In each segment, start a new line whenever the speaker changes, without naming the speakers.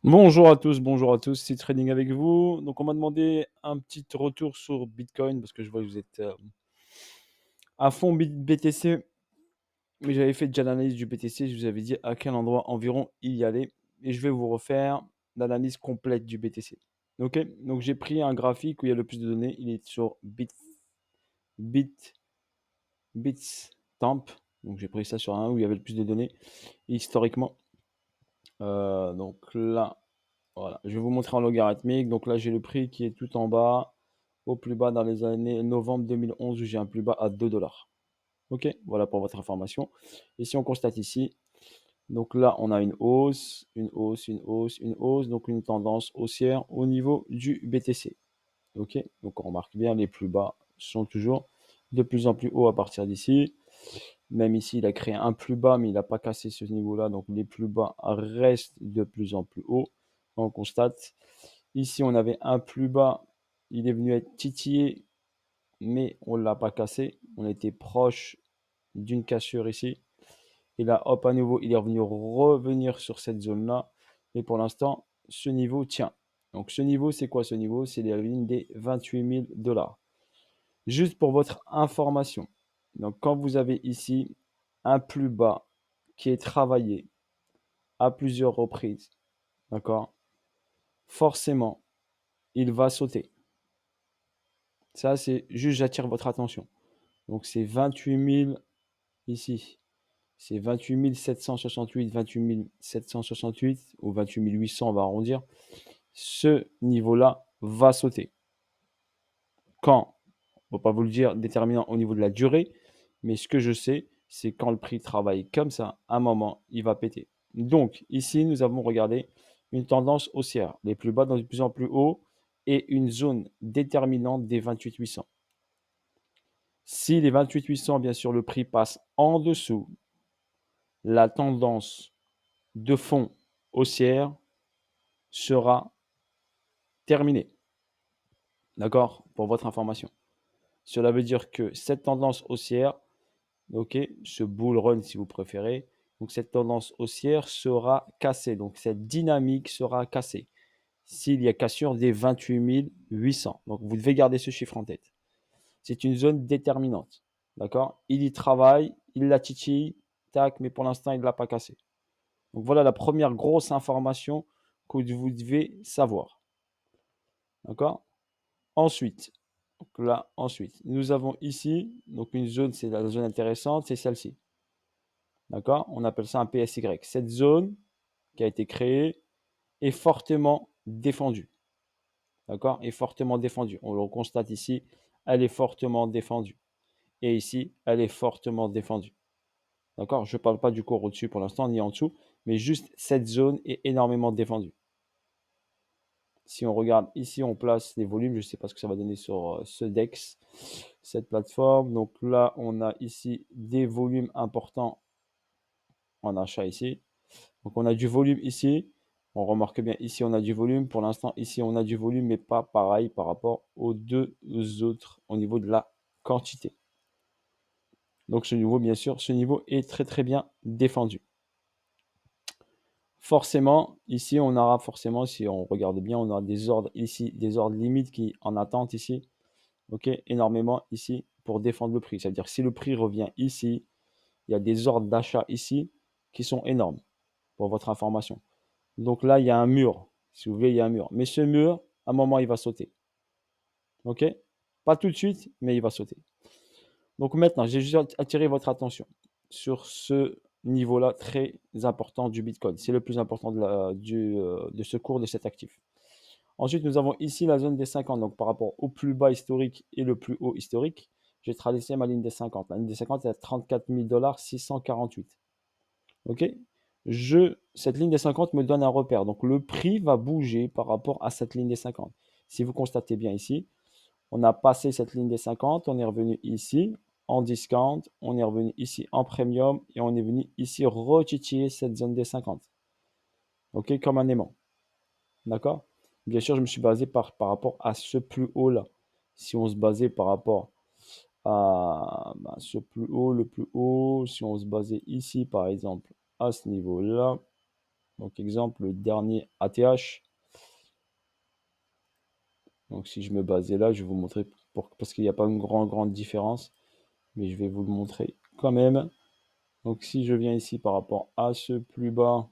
Bonjour à tous, c'est Trading avec vous. Donc on m'a demandé un petit retour sur Bitcoin parce que je vois que vous êtes à fond BTC, mais j'avais fait déjà l'analyse du BTC, je vous avais dit à quel endroit environ il y allait et je vais vous refaire l'analyse complète du BTC. Ok, donc j'ai pris un graphique où il y a le plus de données, il est sur Bit, Bitstamp. Donc j'ai pris ça sur un où il y avait le plus de données historiquement. Donc là, voilà, je vais vous montrer en logarithmique. Donc là, j'ai le prix qui est tout en bas, au plus bas dans les années novembre 2011 où j'ai un plus bas à 2 dollars. Ok, voilà pour votre information. Et si on constate ici, donc là, on a une hausse, une hausse, une hausse, une hausse, donc une tendance haussière au niveau du BTC. Ok, donc on remarque bien les plus bas sont toujours de plus en plus hauts à partir d'ici. Même ici, il a créé un plus bas, mais il n'a pas cassé ce niveau-là. Donc les plus bas restent de plus en plus hauts. On constate. Ici, on avait un plus bas. Il est venu être titillé, mais on ne l'a pas cassé. On était proche d'une cassure ici. Et là, hop, à nouveau, il est revenu revenir sur cette zone-là. Et pour l'instant, ce niveau tient. Donc ce niveau, c'est quoi ce niveau? C'est la ligne des 28 000 dollars. Juste pour votre information. Donc quand vous avez ici un plus bas qui est travaillé à plusieurs reprises, d'accord? Forcément, il va sauter. Ça, c'est juste, j'attire votre attention. Donc c'est 28 000 ici. C'est 28 768, 28 768 ou 28 800, on va arrondir. Ce niveau-là va sauter. Quand? On ne peut pas vous le dire déterminant au niveau de la durée, mais ce que je sais, c'est quand le prix travaille comme ça, à un moment, il va péter. Donc, ici, nous avons regardé une tendance haussière, les plus bas dans de plus en plus haut, et une zone déterminante des 28 800. Si les 28 800, bien sûr, le prix passe en dessous, la tendance de fond haussière sera terminée. D'accord? Pour votre information. Cela veut dire que cette tendance haussière, ok, ce bull run si vous préférez, donc cette tendance haussière sera cassée. Donc cette dynamique sera cassée s'il y a cassure des 28 800. Donc vous devez garder ce chiffre en tête. C'est une zone déterminante. D'accord? Il y travaille, il la titille, tac, mais pour l'instant, il ne l'a pas cassé. Donc voilà la première grosse information que vous devez savoir. D'accord? Ensuite, donc là, ensuite, nous avons ici, donc une zone, c'est la zone intéressante, c'est celle-ci. D'accord? On appelle ça un PSY. Cette zone qui a été créée est fortement défendue. D'accord? Est fortement défendue. On le constate ici, elle est fortement défendue. Et ici, elle est fortement défendue. D'accord? Je ne parle pas du cours au-dessus pour l'instant, ni en dessous, mais juste cette zone est énormément défendue. Si on regarde ici, on place les volumes. Je ne sais pas ce que ça va donner sur ce DEX, cette plateforme. Donc là, on a ici des volumes importants en achat ici. Donc on a du volume ici. On remarque bien ici, on a du volume. Pour l'instant, ici, on a du volume, mais pas pareil par rapport aux deux autres au niveau de la quantité. Donc ce niveau, bien sûr, ce niveau est très très bien défendu. Forcément, ici, on aura forcément, si on regarde bien, on aura des ordres ici, des ordres limites qui en attente ici. Ok, énormément ici pour défendre le prix. C'est-à-dire si le prix revient ici, il y a des ordres d'achat ici qui sont énormes pour votre information. Donc là, il y a un mur. Si vous voulez, il y a un mur. Mais ce mur, à un moment, il va sauter. OK? Pas tout de suite, mais il va sauter. Donc maintenant, j'ai juste attiré votre attention sur ce niveau-là très important du Bitcoin. C'est le plus important de ce cours de cet actif. Ensuite, nous avons ici la zone des 50. Donc par rapport au plus bas historique et le plus haut historique, j'ai tracé ma ligne des 50. La ligne des 50 est à 34 000 648. OK? Cette ligne des 50 me donne un repère. Donc le prix va bouger par rapport à cette ligne des 50. Si vous constatez bien ici, on a passé cette ligne des 50, on est revenu ici en discount, on est revenu ici en premium et on est venu ici retitiller cette zone des 50. OK? Comme un aimant. D'accord? Bien sûr, je me suis basé par rapport à ce plus haut là. Si on se basait par rapport à ce plus haut, le plus haut, si on se basait ici par exemple à ce niveau-là, Donc, exemple, le dernier ATH. Donc, si je me basais là, je vais vous montrer parce qu'il n'y a pas une grande différence. Mais je vais vous le montrer quand même. Donc, si je viens ici par rapport à ce plus bas,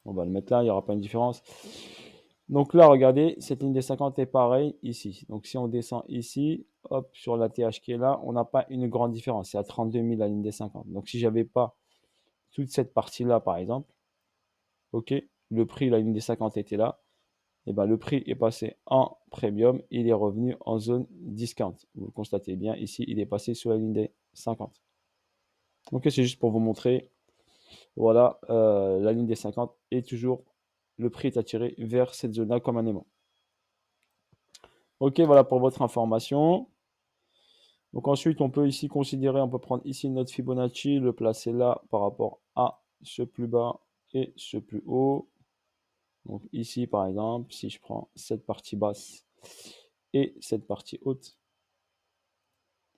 on va le mettre là, il n'y aura pas une différence. Donc là, regardez, cette ligne des 50 est pareille ici. Donc, si on descend ici, hop, sur la TH qui est là, on n'a pas une grande différence. C'est à 32 000 la ligne des 50. Donc, si j'avais pas toute cette partie-là, par exemple, ok, le prix, la ligne des 50 était là, et ben le prix est passé en premium, il est revenu en zone discount. Vous le constatez bien, ici, il est passé sur la ligne des 50. Ok, c'est juste pour vous montrer. Voilà, la ligne des 50 est toujours, le prix est attiré vers cette zone-là comme un aimant. Ok, voilà pour votre information. Donc ensuite, on peut ici considérer, on peut prendre ici notre Fibonacci, le placer là par rapport à ce plus bas et ce plus haut. Donc ici, par exemple, si je prends cette partie basse et cette partie haute,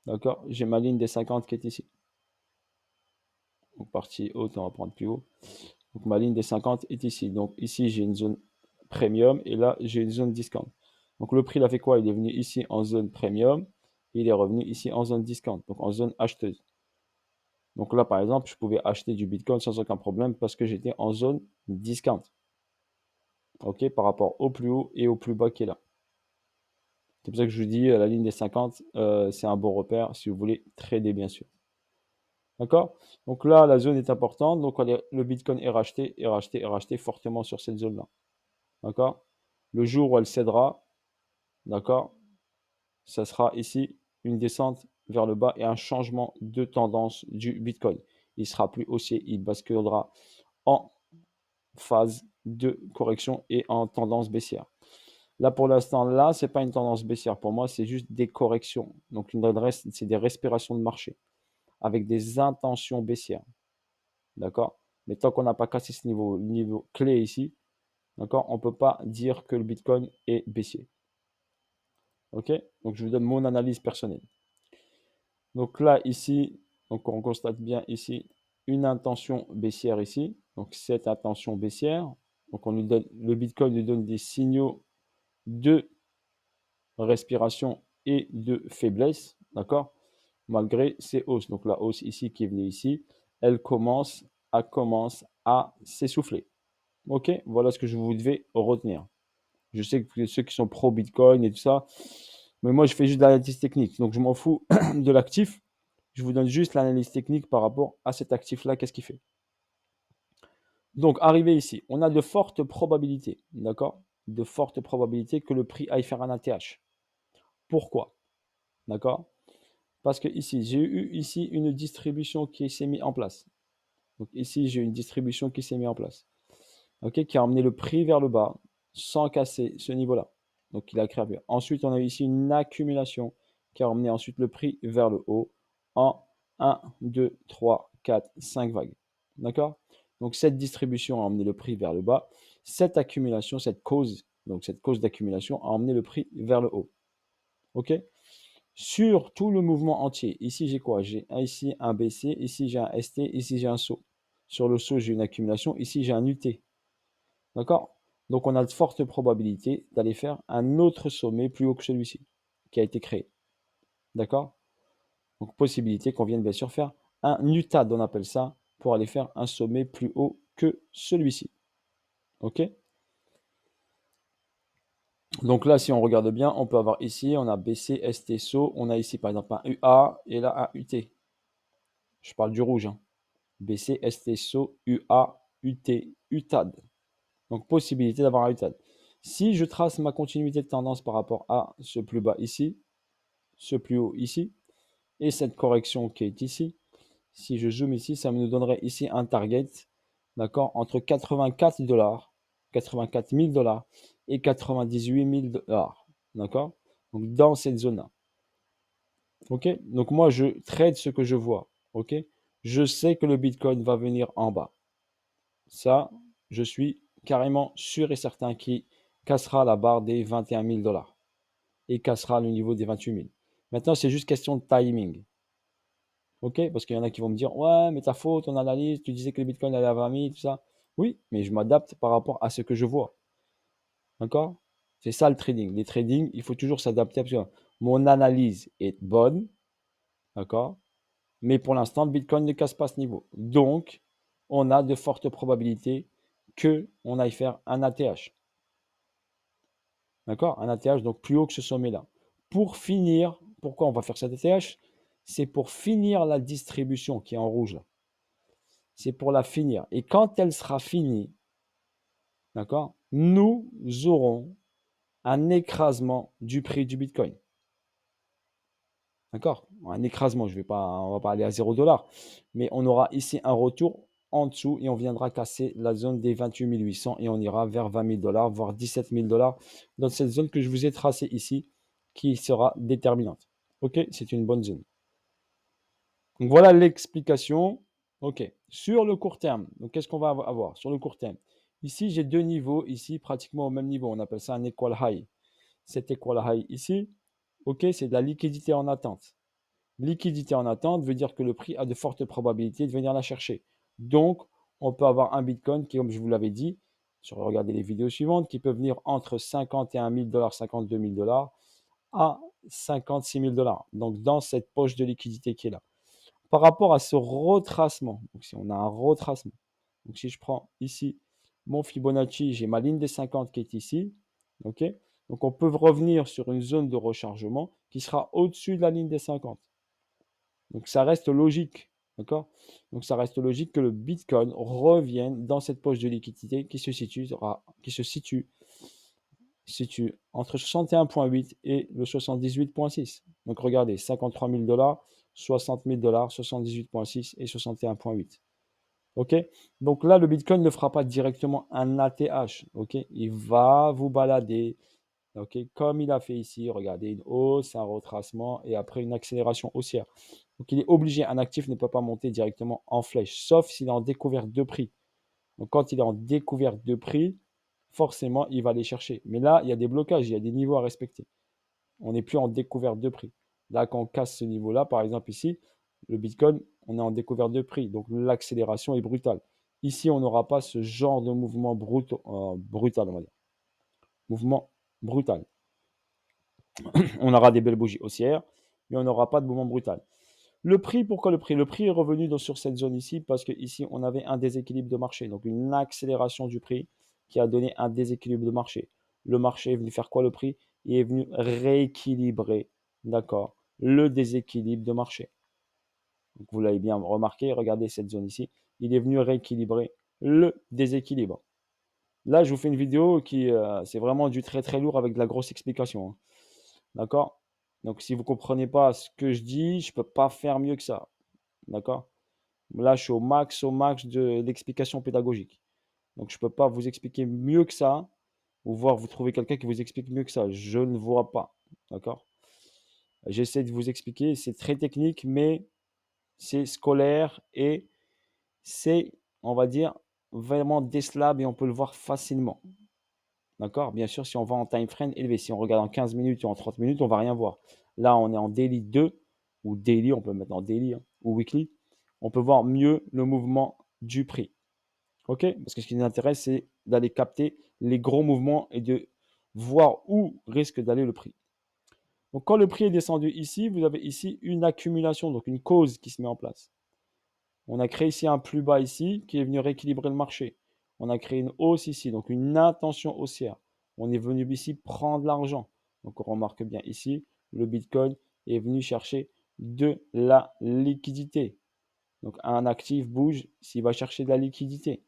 d'accord, j'ai ma ligne des 50 qui est ici. Donc partie haute, on va prendre plus haut. Donc ma ligne des 50 est ici. Donc ici, j'ai une zone premium et là, j'ai une zone discount. Donc le prix, il a fait quoi? Il est venu ici en zone premium et il est revenu ici en zone discount, donc en zone acheteuse. Donc là, par exemple, je pouvais acheter du Bitcoin sans aucun problème parce que j'étais en zone discount. OK, par rapport au plus haut et au plus bas qui est là. C'est pour ça que je vous dis, la ligne des 50, c'est un bon repère si vous voulez trader, bien sûr. D'accord? Donc là, la zone est importante. Donc le Bitcoin est racheté, est racheté, est racheté fortement sur cette zone-là. D'accord? Le jour où elle cédera, d'accord, ça sera ici une descente vers le bas et un changement de tendance du Bitcoin. Il sera plus haussier, il basculera en phase de correction et en tendance baissière. Là, pour l'instant, là, c'est pas une tendance baissière. Pour moi, c'est juste des corrections. Donc, une adresse, c'est des respirations de marché avec des intentions baissières. D'accord? Mais tant qu'on n'a pas cassé ce niveau clé ici, d'accord, on ne peut pas dire que le Bitcoin est baissier. OK? Donc, je vous donne mon analyse personnelle. Donc là, ici, donc on constate bien ici une intention baissière ici. Donc, cette intention baissière, donc on lui donne, le Bitcoin lui donne des signaux de respiration et de faiblesse, d'accord, malgré ces hausses. Donc la hausse ici qui est venue ici, elle commence à s'essouffler. Ok, voilà ce que vous devez retenir. Je sais que ceux qui sont pro Bitcoin et tout ça, mais moi je fais juste de l'analyse technique, donc je m'en fous de l'actif. Je vous donne juste l'analyse technique par rapport à cet actif-là, qu'est-ce qu'il fait. Donc, arrivé ici, on a de fortes probabilités, d'accord, de fortes probabilités que le prix aille faire un ATH. Pourquoi? D'accord? Parce que ici, j'ai eu ici une distribution qui s'est mise en place. Donc ici, j'ai une distribution qui s'est mise en place. OK, qui a emmené le prix vers le bas sans casser ce niveau-là. Donc il a créé. Ensuite, on a eu ici une accumulation qui a emmené ensuite le prix vers le haut en 1, 2, 3, 4, 5 vagues. D'accord? Donc cette distribution a emmené le prix vers le bas. Cette accumulation, cette cause d'accumulation a emmené le prix vers le haut. OK? Sur tout le mouvement entier. Ici, j'ai quoi? J'ai ici un BC, ici j'ai un ST, ici j'ai un saut. Sur le saut, j'ai une accumulation, ici j'ai un UT. D'accord? Donc on a de fortes probabilités d'aller faire un autre sommet plus haut que celui-ci, qui a été créé. D'accord? Donc possibilité qu'on vienne bien sûr faire un UTAD, on appelle ça, pour aller faire un sommet plus haut que celui-ci. OK? Donc là, si on regarde bien, on peut avoir ici, on a BC, ST, SO, on a ici par exemple un UA et là un UT. Je parle du rouge, hein. BC, ST, SO, UA, UT, UTAD. Donc, possibilité d'avoir un UTAD. Si je trace ma continuité de tendance par rapport à ce plus bas ici, ce plus haut ici, et cette correction qui est ici, si je zoome ici, ça me donnerait ici un target, d'accord, entre 84 dollars, 84 000 dollars et 98 000 dollars, d'accord, donc dans cette zone-là. Ok, donc moi je trade ce que je vois, ok, je sais que le Bitcoin va venir en bas. Ça, je suis carrément sûr et certain qu'il cassera la barre des 21 000 dollars et cassera le niveau des 28 000. Maintenant, c'est juste question de timing. OK? Parce qu'il y en a qui vont me dire: «Ouais, mais ta faute, ton analyse, tu disais que le bitcoin allait à 20 000, tout ça». Oui, mais je m'adapte par rapport à ce que je vois. D'accord? C'est ça le trading. Les trading, il faut toujours s'adapter parce que mon analyse est bonne, d'accord? Mais pour l'instant, le bitcoin ne casse pas ce niveau. Donc, on a de fortes probabilités qu'on aille faire un ATH. D'accord? Un ATH, donc plus haut que ce sommet-là. Pour finir, pourquoi on va faire cet ATH? C'est pour finir la distribution qui est en rouge là. C'est pour la finir. Et quand elle sera finie, d'accord, nous aurons un écrasement du prix du Bitcoin. D'accord? Un écrasement, on va pas aller à 0 $, mais on aura ici un retour en dessous et on viendra casser la zone des 28 800 et on ira vers 20 000 $, voire 17 000 $ dans cette zone que je vous ai tracée ici, qui sera déterminante. OK? C'est une bonne zone. Donc voilà l'explication. OK. Sur le court terme, donc qu'est-ce qu'on va avoir? Sur le court terme, ici, j'ai deux niveaux, ici, pratiquement au même niveau. On appelle ça un equal high. Cet equal high ici, OK, c'est de la liquidité en attente. Liquidité en attente veut dire que le prix a de fortes probabilités de venir la chercher. Donc, on peut avoir un Bitcoin qui, comme je vous l'avais dit, regardez les vidéos suivantes, qui peut venir entre 51 000 $, 52 000 $ à 56 000 $. Donc, dans cette poche de liquidité qui est là. Par rapport à ce retracement, donc si on a un retracement, donc si je prends ici mon Fibonacci, j'ai ma ligne des 50 qui est ici, ok? Donc on peut revenir sur une zone de rechargement qui sera au-dessus de la ligne des 50. Donc ça reste logique, d'accord? Donc ça reste logique que le Bitcoin revienne dans cette poche de liquidité qui se situe entre 61,8 et le 78,6. Donc regardez, 53 000 $, 60 000 $, 78,6 et 61,8. OK? Donc là, le Bitcoin ne fera pas directement un ATH. OK? Il va vous balader. OK? Comme il a fait ici, regardez, une hausse, un retracement et après une accélération haussière. Donc il est obligé, un actif ne peut pas monter directement en flèche, sauf s'il est en découverte de prix. Donc quand il est en découverte de prix, forcément, il va aller chercher. Mais là, il y a des blocages, il y a des niveaux à respecter. On n'est plus en découverte de prix. Là, quand on casse ce niveau-là, par exemple ici, le Bitcoin, on est en découverte de prix. Donc l'accélération est brutale. Ici, on n'aura pas ce genre de mouvement brutal, on va dire. Mouvement brutal. On aura des belles bougies haussières, mais on n'aura pas de mouvement brutal. Le prix, pourquoi le prix? Le prix est revenu sur cette zone ici parce qu'ici, on avait un déséquilibre de marché, donc une accélération du prix qui a donné un déséquilibre de marché. Le marché est venu faire quoi le prix? Il est venu rééquilibrer, d'accord, le déséquilibre de marché. Donc vous l'avez bien remarqué, regardez cette zone ici, il est venu rééquilibrer le déséquilibre. Là, je vous fais une vidéo qui, c'est vraiment du très très lourd avec de la grosse explication, hein. D'accord? Donc si vous ne comprenez pas ce que je dis, je ne peux pas faire mieux que ça. D'accord? Là, je suis au max de l'explication pédagogique. Donc je ne peux pas vous expliquer mieux que ça, ou voir vous trouver quelqu'un qui vous explique mieux que ça. Je ne vois pas. D'accord? J'essaie de vous expliquer, c'est très technique, mais c'est scolaire et c'est, on va dire, vraiment décelable et on peut le voir facilement. D'accord? Bien sûr, si on va en time frame élevé, si on regarde en 15 minutes ou en 30 minutes, on ne va rien voir. Là, on est en daily 2 ou daily, on peut mettre en daily, hein, ou weekly. On peut voir mieux le mouvement du prix. OK? Parce que ce qui nous intéresse, c'est d'aller capter les gros mouvements et de voir où risque d'aller le prix. Donc, quand le prix est descendu ici, vous avez ici une accumulation, donc une cause qui se met en place. On a créé ici un plus bas ici qui est venu rééquilibrer le marché. On a créé une hausse ici, donc une intention haussière. On est venu ici prendre l'argent. Donc on remarque bien ici, le Bitcoin est venu chercher de la liquidité. Donc un actif bouge s'il va chercher de la liquidité.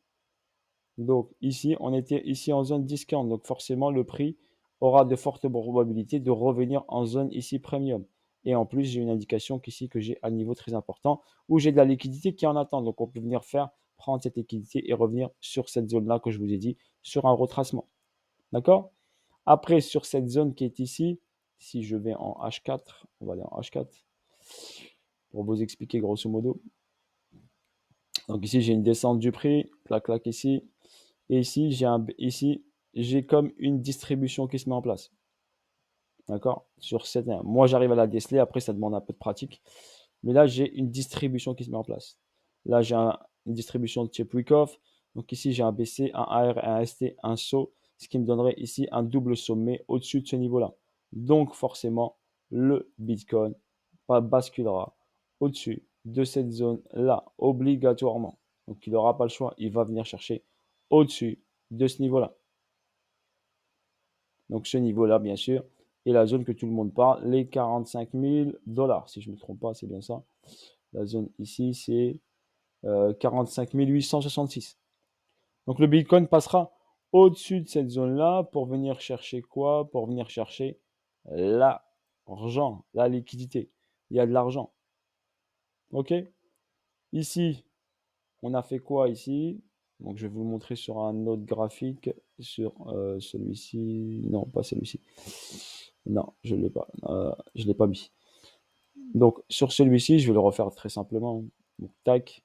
Donc ici, on était ici en zone discount. Donc forcément, le prix aura de fortes probabilités de revenir en zone ici premium. Et en plus, j'ai une indication qu'ici que j'ai un niveau très important où j'ai de la liquidité qui est en attente. Donc on peut venir prendre cette liquidité et revenir sur cette zone-là que je vous ai dit, sur un retracement. D'accord? Après, sur cette zone qui est ici, si je vais en H4, on va aller en H4 pour vous expliquer grosso modo. Donc ici, j'ai une descente du prix, clac, clac ici. Et ici, j'ai comme une distribution qui se met en place. D'accord? Moi, j'arrive à la déceler. Après, ça demande un peu de pratique. Mais là, j'ai une distribution qui se met en place. Là, j'ai une distribution de type Wyckoff. Donc ici, j'ai un BC, un AR, un ST, un saut, ce qui me donnerait ici un double sommet au-dessus de ce niveau-là. Donc forcément, le Bitcoin basculera au-dessus de cette zone-là, obligatoirement. Donc il n'aura pas le choix, il va venir chercher au-dessus de ce niveau-là. Donc ce niveau-là, bien sûr, est la zone que tout le monde parle, les 45 000 $. Si je ne me trompe pas, c'est bien ça. La zone ici, c'est 45 866. Donc le Bitcoin passera au-dessus de cette zone-là pour venir chercher quoi? Pour venir chercher l'argent, la liquidité. Il y a de l'argent. OK? Ici, on a fait quoi ici? Donc je vais vous le montrer sur un autre graphique, sur celui-ci. Non, pas celui-ci. Non, je ne l'ai pas. Je ne l'ai pas mis. Donc sur celui-ci, je vais le refaire très simplement. Donc, tac.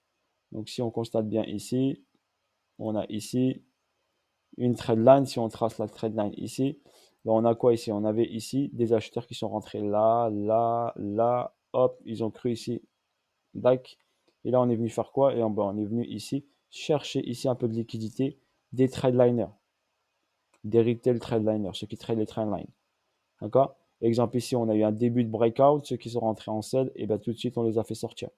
Donc si on constate bien ici, on a ici une trade line. Si on trace la trade line ici, ben on a quoi ici? On avait ici des acheteurs qui sont rentrés là, là, là, hop, ils ont cru ici, dac. Et là, on est venu faire quoi? Et ben, on est venu ici chercher ici un peu de liquidité des trade liners, des retail trade liners, ceux qui trade les trade lines. D'accord? Exemple ici, on a eu un début de breakout, ceux qui sont rentrés en sell, et bien tout de suite, on les a fait sortir.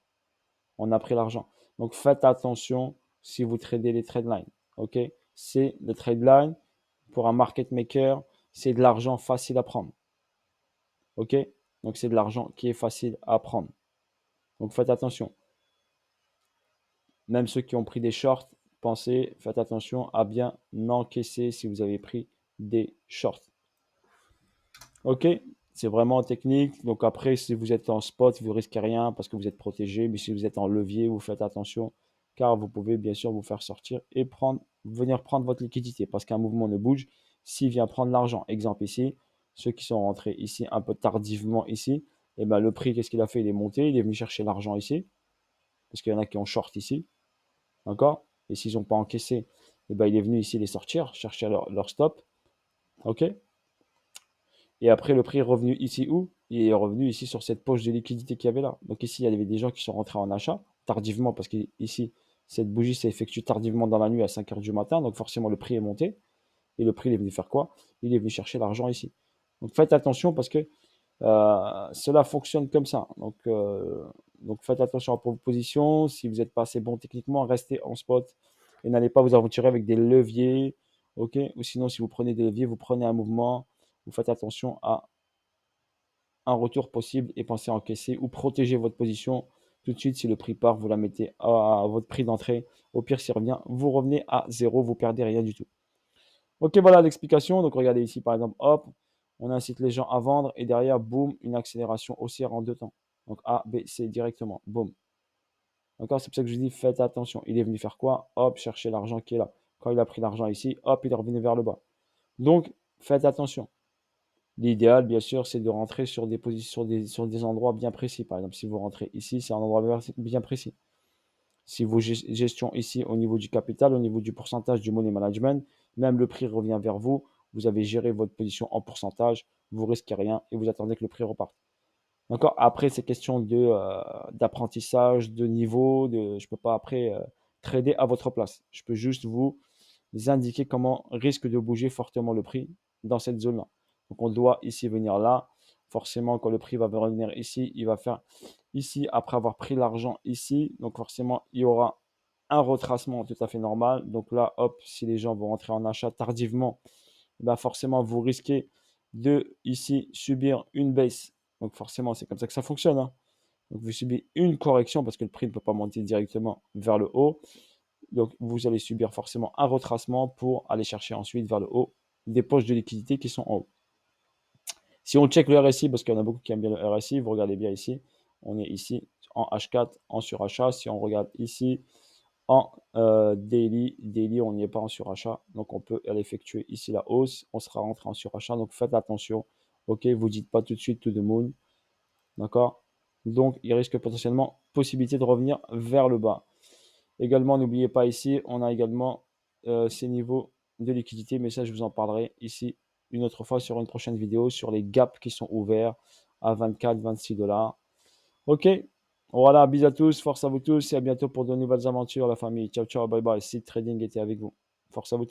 On a pris l'argent. Donc faites attention si vous tradez les trade lines. OK? C'est le trade line pour un market maker, c'est de l'argent facile à prendre. OK? Donc c'est de l'argent qui est facile à prendre. Donc faites attention. Même ceux qui ont pris des shorts, pensez, faites attention à bien encaisser si vous avez pris des shorts. OK? C'est vraiment technique. Donc après, si vous êtes en spot, vous risquez rien parce que vous êtes protégé. Mais si vous êtes en levier, vous faites attention car vous pouvez bien sûr vous faire sortir et venir prendre votre liquidité parce qu'un mouvement ne bouge s'il vient prendre l'argent. Exemple ici, ceux qui sont rentrés ici un peu tardivement ici, et ben le prix, qu'est-ce qu'il a fait? Il est monté, il est venu chercher l'argent ici parce qu'il y en a qui ont short ici. D'accord? Et s'ils n'ont pas encaissé, et ben il est venu ici les sortir, chercher leur stop. OK? Et après, le prix est revenu ici où? Il est revenu ici sur cette poche de liquidité qu'il y avait là. Donc ici, il y avait des gens qui sont rentrés en achat tardivement parce qu'ici, cette bougie s'est effectuée tardivement dans la nuit à 5 heures du matin. Donc forcément, le prix est monté. Et le prix, il est venu faire quoi? Il est venu chercher l'argent ici. Donc faites attention parce que cela fonctionne comme ça. Donc faites attention à vos positions. Si vous n'êtes pas assez bon techniquement, restez en spot et n'allez pas vous aventurer avec des leviers. OK? Ou sinon, si vous prenez des leviers, vous prenez un mouvement. Vous faites attention à un retour possible et pensez à encaisser ou protéger votre position tout de suite. Si le prix part, vous la mettez à votre prix d'entrée. Au pire, s'il revient, vous revenez à zéro, vous perdez rien du tout. Ok, voilà l'explication. Donc regardez ici, par exemple, hop, on incite les gens à vendre et derrière, boum, une accélération haussière en deux temps. Donc A, B, C directement, boum. D'accord? C'est pour ça que je dis faites attention. Il est venu faire quoi? Hop, chercher l'argent qui est là. Quand il a pris l'argent ici, hop, il est revenu vers le bas. Donc, faites attention. L'idéal, bien sûr, c'est de rentrer sur des positions, sur des endroits bien précis. Par exemple, si vous rentrez ici, c'est un endroit bien précis. Si vos gestion ici au niveau du capital, au niveau du pourcentage du money management, même le prix revient vers vous, vous avez géré votre position en pourcentage, vous risquez rien et vous attendez que le prix reparte. D'accord? Après, c'est question d'apprentissage, de niveau, je ne peux pas après trader à votre place. Je peux juste vous indiquer comment risque de bouger fortement le prix dans cette zone-là. Donc on doit ici venir là. Forcément, quand le prix va revenir ici, il va faire ici après avoir pris l'argent ici. Donc forcément, il y aura un retracement tout à fait normal. Donc là, hop, si les gens vont rentrer en achat tardivement, ben forcément, vous risquez de ici subir une baisse. Donc forcément, c'est comme ça que ça fonctionne, hein. Donc vous subissez une correction parce que le prix ne peut pas monter directement vers le haut. Donc, vous allez subir forcément un retracement pour aller chercher ensuite vers le haut des poches de liquidité qui sont en haut. Si on check le RSI, parce qu'il y en a beaucoup qui aiment bien le RSI, vous regardez bien ici, on est ici en H4, en surachat. Si on regarde ici en daily, on n'y est pas en surachat. Donc, on peut aller effectuer ici la hausse. On sera rentré en surachat. Donc, faites attention. OK, vous ne dites pas tout de suite to the moon. D'accord? Donc, il risque potentiellement possibilité de revenir vers le bas. Également, n'oubliez pas ici, on a également ces niveaux de liquidité, mais ça, je vous en parlerai ici une autre fois sur une prochaine vidéo sur les gaps qui sont ouverts à 24, 26 $. OK, Voilà, bisous à tous, force à vous tous et à bientôt pour de nouvelles aventures, la famille. Ciao, ciao, bye bye. Seed Trading était avec vous. Force à vous tous.